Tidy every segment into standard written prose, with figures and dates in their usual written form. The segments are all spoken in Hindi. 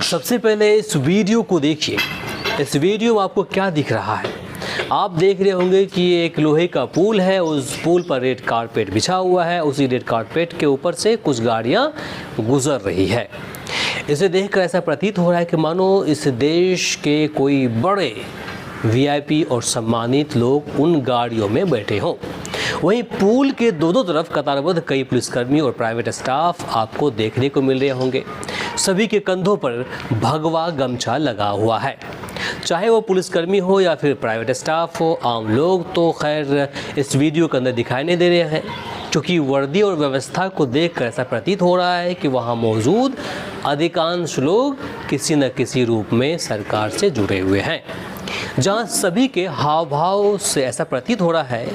सबसे पहले इस वीडियो को देखिए। इस वीडियो में आपको क्या दिख रहा है? आप देख रहे होंगे कि ये एक लोहे का पुल है। उस पुल पर रेड कारपेट बिछा हुआ है। उसी रेड कारपेट के ऊपर से कुछ गाड़ियां गुजर रही है। इसे देखकर ऐसा प्रतीत हो रहा है कि मानो इस देश के कोई बड़े वीआईपी और सम्मानित लोग उन गाड़ियों में बैठे हों। वहीं पुल के दोनों तरफ कतारबद्ध कई पुलिसकर्मी और प्राइवेट स्टाफ आपको देखने को मिल रहे होंगे। सभी के कंधों पर भगवा गमछा लगा हुआ है। चाहे वो पुलिसकर्मी हो या फिर प्राइवेट स्टाफ हो, आम लोग तो खैर इस वीडियो के अंदर दिखाई नहीं दे रहे हैं, क्योंकि वर्दी और व्यवस्था को देखकर ऐसा प्रतीत हो रहा है कि वहाँ मौजूद अधिकांश लोग किसी न किसी रूप में सरकार से जुड़े हुए हैं। जहाँ सभी के हाव भाव से ऐसा प्रतीत हो रहा है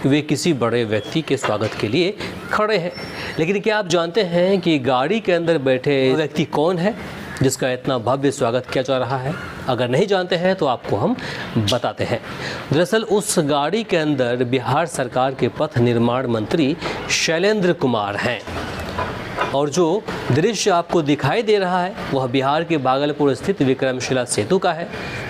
कि वे किसी बड़े व्यक्ति के स्वागत के लिए खड़े हैं। लेकिन क्या आप जानते हैं कि गाड़ी के अंदर बैठे व्यक्ति कौन है जिसका इतना भव्य स्वागत किया जा रहा है? अगर नहीं जानते हैं तो आपको हम बताते हैं। दरअसल उस गाड़ी के अंदर बिहार सरकार के पथ निर्माण मंत्री शैलेंद्र कुमार हैं और जो दृश्य आपको दिखाई दे रहा है वह बिहार के भागलपुर स्थित विक्रमशिला सेतु का है,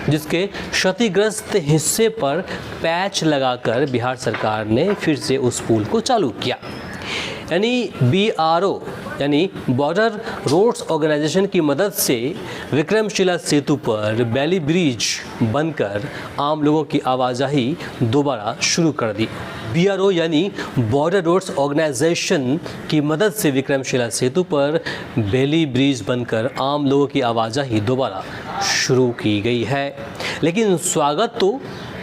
जिसके क्षतिग्रस्त हिस्से पर पैच लगाकर बिहार सरकार ने फिर से उस पुल को चालू किया। यानी BRO यानी बॉर्डर रोड्स ऑर्गेनाइजेशन की मदद से विक्रमशिला सेतु पर बैली ब्रिज बनकर आम लोगों की आवाजाही दोबारा शुरू कर दी। BRO यानी बॉर्डर रोड्स ऑर्गेनाइजेशन की मदद से विक्रमशिला सेतु पर बैली ब्रिज बनकर आम लोगों की आवाजाही दोबारा शुरू की गई है। लेकिन स्वागत तो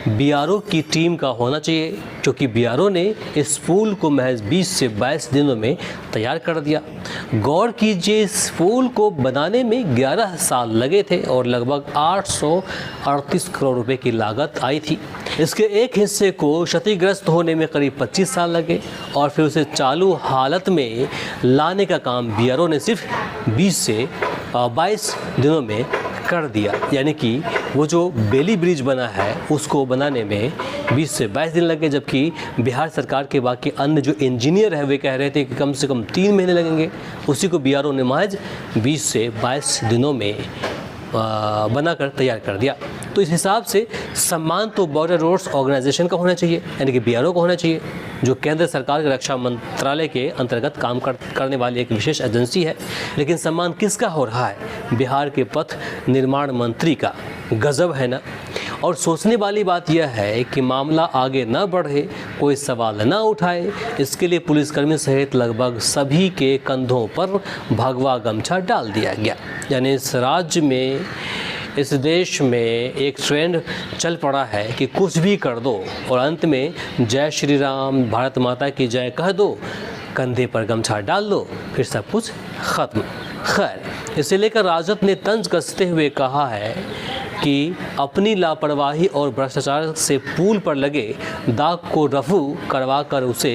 BRO की टीम का होना चाहिए, क्योंकि BRO ने इस पुल को महज 20 से 22 दिनों में तैयार कर दिया। गौर कीजिए, इस पुल को बनाने में 11 साल लगे थे और लगभग 838 करोड़ रुपए की लागत आई थी। इसके एक हिस्से को क्षतिग्रस्त होने में करीब 25 साल लगे और फिर उसे चालू हालत में लाने का काम BRO ने सिर्फ 20 से 22 दिनों में कर दिया। यानी कि वो जो बेली ब्रिज बना है उसको बनाने में 20 से 22 दिन लगे, जबकि बिहार सरकार के बाकी अन्य जो इंजीनियर है वे कह रहे थे कि कम से कम 3 महीने लगेंगे। उसी को BRO ने महज 20 से 22 दिनों में बनाकर तैयार कर दिया। तो इस हिसाब से सम्मान तो बॉर्डर रोड्स ऑर्गेनाइजेशन का होना चाहिए, यानी कि BRO को होना चाहिए, जो केंद्र सरकार के रक्षा मंत्रालय के अंतर्गत काम करने वाली एक विशेष एजेंसी है। लेकिन सम्मान किसका हो रहा है? बिहार के पथ निर्माण मंत्री का। गजब है ना। और सोचने वाली बात यह है कि मामला आगे न बढ़े, कोई सवाल न उठाए, इसके लिए पुलिसकर्मी सहित लगभग सभी के कंधों पर भगवा गमछा डाल दिया गया। यानी इस राज्य में, इस देश में एक ट्रेंड चल पड़ा है कि कुछ भी कर दो और अंत में जय श्री राम, भारत माता की जय कह दो, कंधे पर गमछा डाल दो, फिर सब कुछ खत्म। खैर, इसे लेकर राजद ने तंज कसते हुए कहा है कि अपनी लापरवाही और भ्रष्टाचार से पुल पर लगे दाग को रफू करवाकर उसे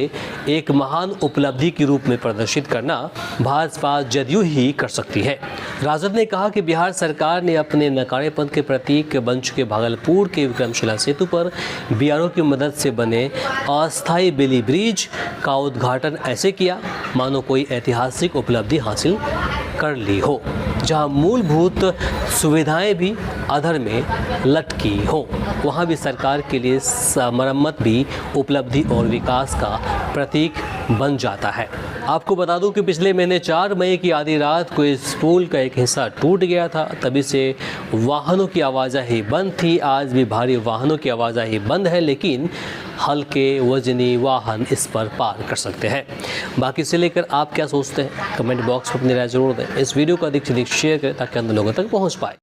एक महान उपलब्धि के रूप में प्रदर्शित करना भाजपा जदयू ही कर सकती है। राजद ने कहा कि बिहार सरकार ने अपने नकारेपन के प्रतीक बन चुके भागलपुर के विक्रमशिला सेतु पर BRO की मदद से बने अस्थायी बेली ब्रिज का उद्घाटन ऐसे किया मानो कोई ऐतिहासिक उपलब्धि हासिल कर ली हो, जहां मूलभूत सुविधाएं भी अधर में लटकी हो। वहां भी सरकार के लिए मरम्मत भी उपलब्धि और विकास का प्रतीक बन जाता है। आपको बता दूं कि पिछले महीने 4 मई की आधी रात को इस पुल का एक हिस्सा टूट गया था। तभी से वाहनों की आवाजाही बंद थी। आज भी भारी वाहनों की आवाजाही बंद है, लेकिन हल्के वजनी वाहन इस पर पार कर सकते हैं। बाकी से लेकर आप क्या सोचते हैं? कमेंट बॉक्स में अपनी राय जरूर दें। इस वीडियो को अधिक से अधिक शेयर करें ताकि अन्य लोगों तक पहुँच पाए।